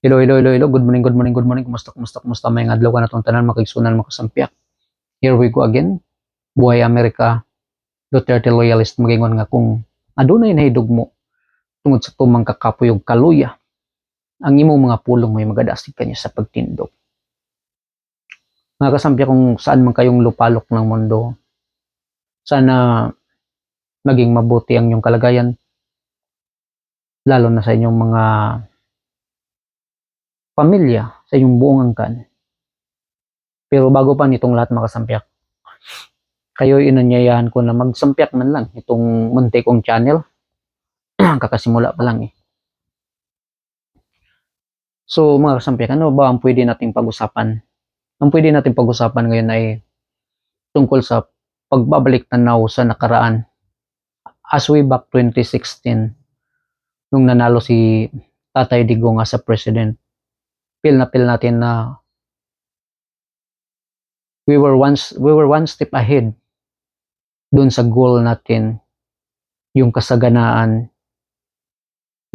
Hello, hello, hello, hello. Good morning, good morning, good morning. Kumusta, kumusta, kumusta? May adlaw ka na itong tanan, makigsunan, makasampiak. Here we go again. Buhay Amerika, Duterte loyalist, magingon nga kung adunay nahidog mo tungod sa tumang kakapuyog kaluya. Ang imong mga pulong may magadasig kanya sa pagtindog. Mga kasampiak, kung saan man kayong lupalok ng mundo, sana maging mabuti ang inyong kalagayan, lalo na sa inyong mga pamilya, sa inyong buong angkan. Pero bago pa nitong lahat, mga kasampiak, kayo inanyayahan ko na magsampiak man lang itong munti kong channel. Kakasimula pa lang eh. So mga kasampiak, ano ba ang pwede nating pag-usapan? Ang pwede nating pag-usapan ngayon ay tungkol sa pagbabalik tanaw sa nakaraan. As way back 2016, nung nanalo si Tatay Digong as a president, feel natin na we were one step ahead doon sa goal natin, yung kasaganaan,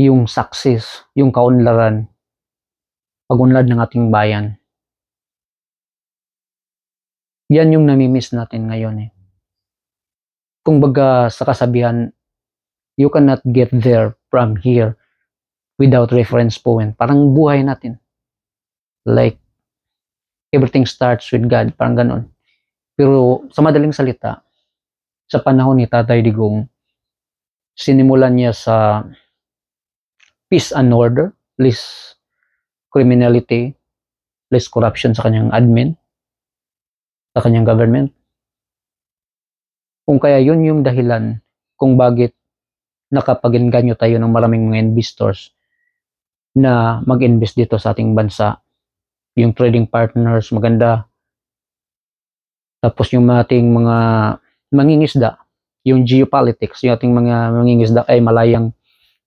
yung success, yung kaunlaran, pag-unlad ng ating bayan. Yan yung namimiss natin ngayon eh. Kung baga sa kasabihan, you cannot get there from here without reference point. Parang buhay natin. Like, everything starts with God. Parang ganon. Pero sa madaling salita, sa panahon ni Tatay Digong, sinimulan niya sa peace and order, less criminality, less corruption sa kanyang admin, sa kanyang government. Kung kaya yun yung dahilan kung bakit nakapag-engganyo tayo ng maraming mga investors na mag-invest dito sa ating bansa. Yung trading partners maganda. Tapos yung ating mga mangingisda, yung geopolitics, yung ating mga mangingisda ay malayang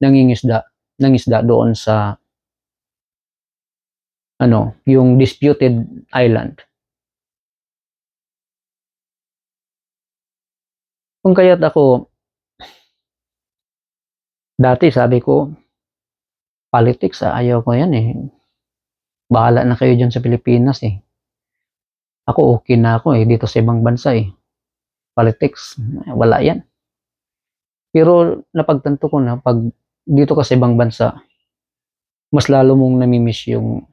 nangingisda doon sa yung disputed island. Kung kaya't ako, dati sabi ko, politics, ayaw ko yan eh. Bahala na kayo dyan sa Pilipinas eh. Ako okay na ako eh, dito sa ibang bansa eh. Politics, wala yan. Pero napagtanto ko na pag dito ka sa ibang bansa, mas lalo mong namimiss yung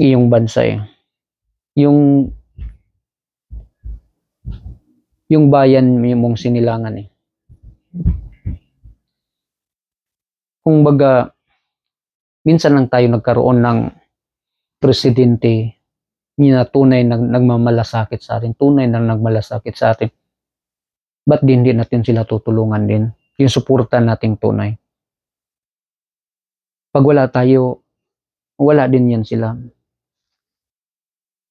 iyong bansa eh. Yung bayan mong sinilangan eh. Kung baga, minsan lang tayo nagkaroon ng presidente na tunay na nagmamalasakit sa atin, tunay na nagmalasakit sa atin. Ba't hindi natin sila tutulungan din? Yung suporta nating tunay. Pag wala tayo, wala din yan sila.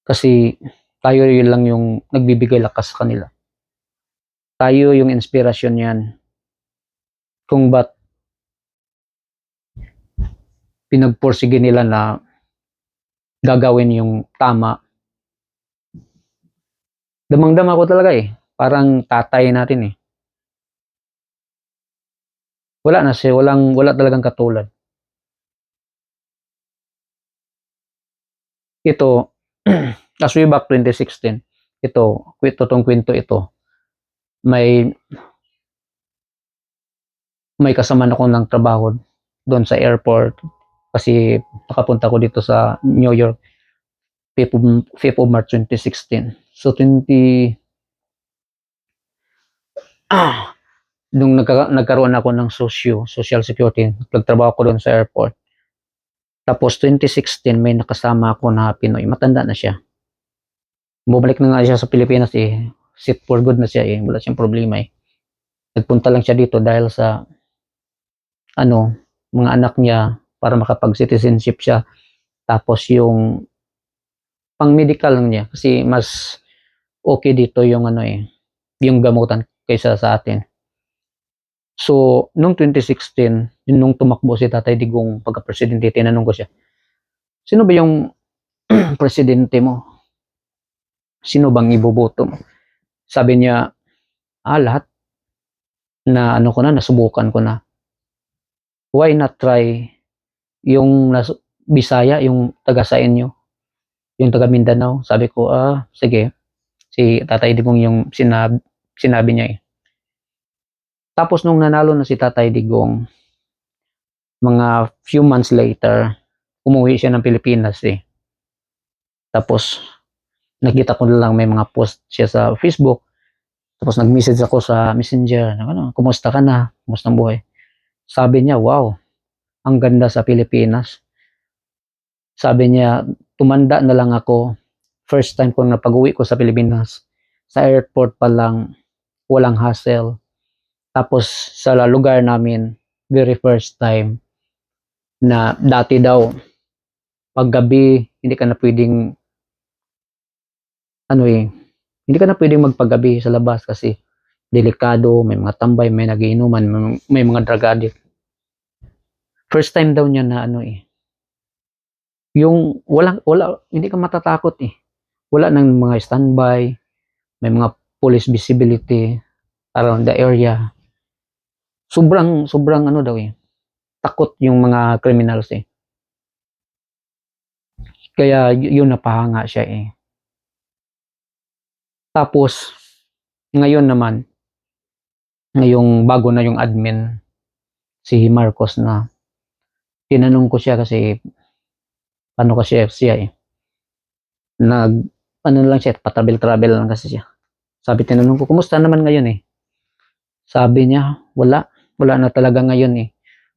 Kasi tayo yun lang yung nagbibigay lakas sa kanila. Tayo yung inspirasyon yan. Kung ba't pinagpursige nila na gagawin yung tama. Damang-dama ko talaga eh. Parang tatay natin eh. Wala na siya, wala talagang katulad. Ito, as way back 2016, itong kwento ito, may kasama na ko ng trabaho doon sa airport kasi nakapunta ko dito sa New York 5th of March 2016. So nung nagkaroon ako ng social security, nagtrabaho ko doon sa airport. Tapos 2016 may nakasama ako na Pinoy, matanda na siya. Bumalik na nga siya sa Pilipinas eh, sit for good na siya eh, wala siyang problema eh. Nagpunta lang siya dito dahil sa mga anak niya para makapag-citizenship siya. Tapos yung pang-medical lang niya kasi mas okay dito yung yung gamutan kaysa sa atin. So, nung 2016, nung tumakbo si Tatay Digong pagka-presidente, tinanong ko siya, sino ba yung presidente mo? Sino bang iboboto mo? Sabi niya, lahat na nasubukan ko na. Why not try yung Bisaya, yung taga sa inyo, yung taga Mindanao. Sabi ko, sige. Si Tatay Digong yung sinabi niya eh. Tapos nung nanalo na si Tatay Digong, mga few months later, umuwi siya ng Pilipinas eh. Tapos, nakita ko na lang may mga post siya sa Facebook. Tapos nag-message ako sa Messenger, kumusta ka na? Kumusta ang buhay? Sabi niya, wow, ang ganda sa Pilipinas. Sabi niya, tumanda na lang ako. First time ko na pag-uwi ko sa Pilipinas. Sa airport pa lang, walang hassle. Tapos sa lugar namin, very first time, na dati daw, pag gabi, hindi ka na pwedeng, hindi ka na pwedeng magpagabi sa labas kasi delikado, may mga tambay, may nagiinuman, may mga drug addict. First time daw niya na yung wala, hindi ka matatakot eh. Wala nang mga standby, may mga police visibility around the area. Sobrang daw eh. Takot yung mga criminals eh. Kaya yun napahanga siya eh. Tapos, ngayon naman, ngayong bago na yung admin, si Marcos na, tinanong ko siya kasi, paano kasi siya eh. Lang siya, patravel-travel lang kasi siya. Sabi, tinanong ko, kumusta naman ngayon eh? Sabi niya, wala na talaga ngayon eh.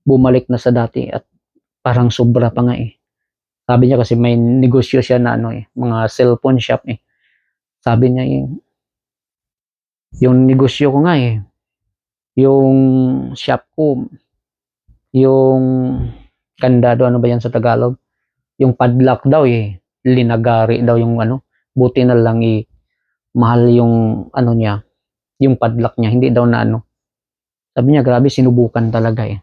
Bumalik na sa dati at parang sobra pa nga eh. Sabi niya kasi may negosyo siya na mga cellphone shop eh. Sabi niya yung negosyo ko nga eh, yung shop ko, yung kandado, ano ba yan sa Tagalog? Yung padlock daw eh, linagari daw yung buti na lang mahal yung niya, yung padlock niya, hindi daw na Sabi niya, grabe, sinubukan talaga eh.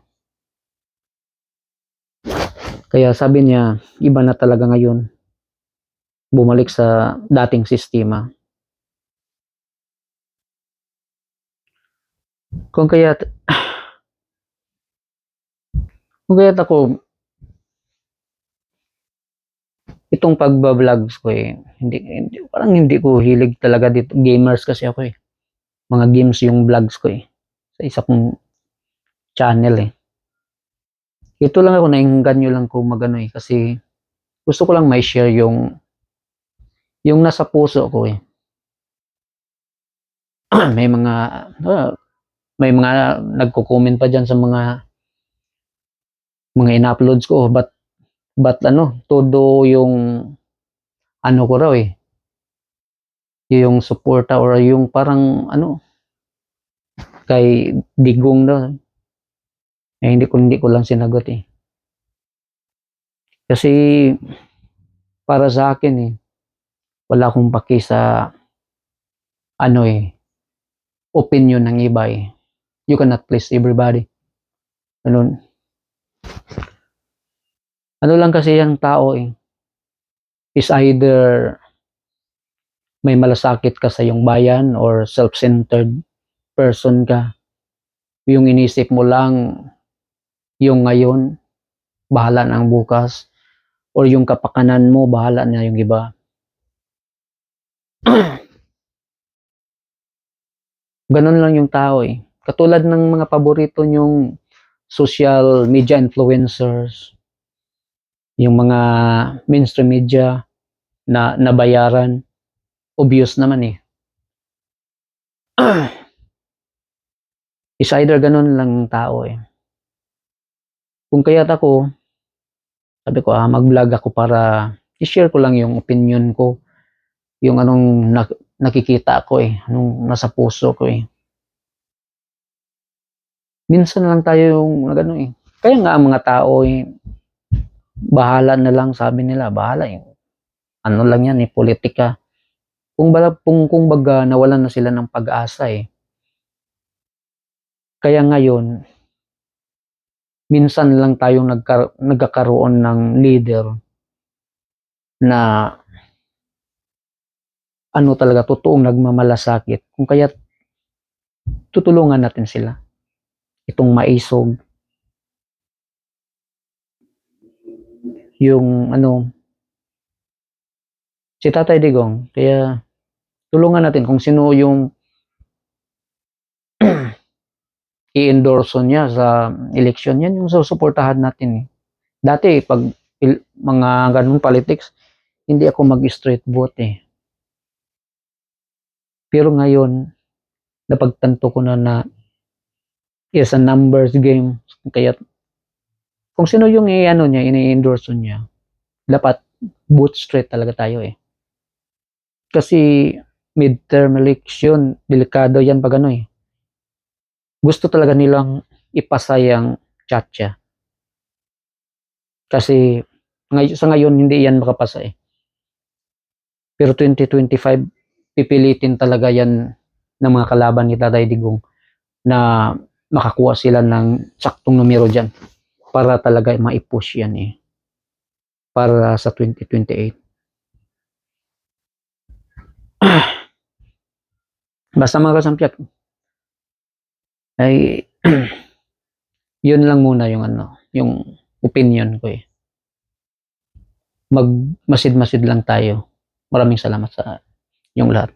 Kaya sabi niya, iba na talaga ngayon. Bumalik sa dating sistema. Kung kaya't ako, itong pagba-vlogs ko eh, parang hindi ko hilig talaga dito. Gamers kasi ako eh. Mga games yung vlogs ko eh. Sa isa kong channel eh. Ito lang ako, naingganyo lang ko magano eh. Kasi gusto ko lang may share yung nasa puso ko eh. may mga may mga nagko-comment pa diyan sa mga ina-uploads ko, but todo yung ko raw eh, yung suporta or yung parang kay Digong daw hindi ko lang sinagot eh, kasi para sa akin eh, wala akong paki sa opinion ng iba eh. You cannot please everybody. Lang kasi yung tao eh, is either may malasakit ka sa iyong bayan or self-centered person ka. Yung inisip mo lang yung ngayon, bahala na ang bukas, or yung kapakanan mo, bahala na yung iba. Ganun lang yung tao eh. Katulad ng mga paborito nyong social media influencers, yung mga mainstream media na nabayaran, obvious naman eh. Is either ganun lang yung tao eh. Kung kaya't ako, sabi ko mag-vlog ako para i-share ko lang yung opinion ko, yung nakikita ko eh, anong nasa puso ko eh. Minsan lang tayo yung eh. Kaya nga ang mga tao eh, bahala na lang, sabi nila, bahala eh. Lang yan eh, politika. Kung baga nawalan na sila ng pag-asa eh. Kaya ngayon, minsan lang tayong nagkakaroon ng leader na talaga totoong nagmamalasakit. Kung kaya tutulungan natin sila. Itong maisog. yung si Tatay Digong. Kaya tulungan natin kung sino yung i-endorse niya sa election. Yan yung susuportahan natin eh. Dati pag mga ganun politics, hindi ako mag-straight vote eh. Pero ngayon, napagtanto ko na is a numbers game. Kaya kung sino yung niya, ini-endorse niya, dapat vote straight talaga tayo eh. Kasi midterm election, delikado yan pag eh. Gusto talaga nilang ipasa yung Chacha. Kasi sa ngayon hindi yan makapasa eh. Pero 2025 pipilitin talaga yan ng mga kalaban ni Tatay Digong na makakuha sila ng saktong numero dyan para talaga ma-push yan eh. Para sa 2028. Basta mga kasampyak ay yun lang muna yung yung opinion ko eh. Magmasid-masid lang tayo. Maraming salamat sa yung lahat.